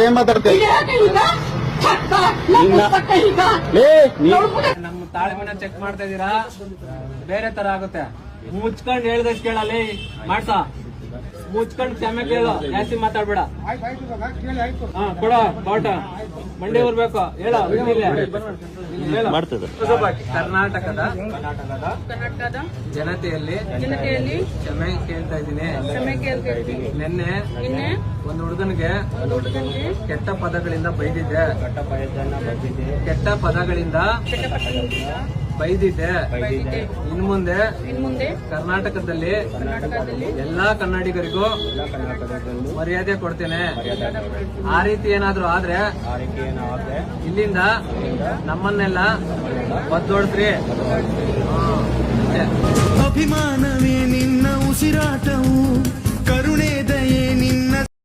ಏನ್ ಮಾತಾಡ್ತೇವೆ ನಮ್ಮ ತಾಳ್ಮೆನ ಚೆಕ್ ಮಾಡ್ತಾ ಇದೀರಾ, ಬೇರೆ ತರ ಆಗುತ್ತೆ. ಮುಚ್ಕೊಂಡ್ ಹೇಳ್ದಷ್ಟು ಕೇಳಲ್ಲಿ ಮಾಡ್ಸ, ಮುಚ್ಕೊಂಡ್ ಕ್ಷಮೆ ಕೇಳು, ಜಾಸ್ತಿ ಮಾತಾಡ್ಬೇಡ. ಕೊಡ ಬಾಟ ಮಂಡಿ ಊರ್ಬೇಕು ಹೇಳು. ಕರ್ನಾಟಕದ ಜನತೆಯಲ್ಲಿ ಕ್ಷಮೆ ಕೇಳ್ತಾ ಇದ್ದೀನಿ. ನಿನ್ನೆ ಒಂದು ಹುಡುಗನಿಗೆ ಕೆಟ್ಟ ಪದಗಳಿಂದ ಬೈದಿದ್ದೆ, ಕೆಟ್ಟ ಪದಗಳಿಂದ ಬೈದಿದ್ದೆ. ಇನ್ ಮುಂದೆ ಕರ್ನಾಟಕದಲ್ಲಿ ಎಲ್ಲಾ ಕನ್ನಡಿಗರಿಗೂ ಮರ್ಯಾದೆ ಕೊಡ್ತೇನೆ. ಆ ರೀತಿ ಏನಾದ್ರು ಆದ್ರೆ ಇಲ್ಲಿಂದ ನಮ್ಮನ್ನೆಲ್ಲ ಬದ್ದೋಡ್ಸ್ರಿ. ಅಭಿಮಾನವೇ ನಿನ್ನ ಉಸಿರಾಟವು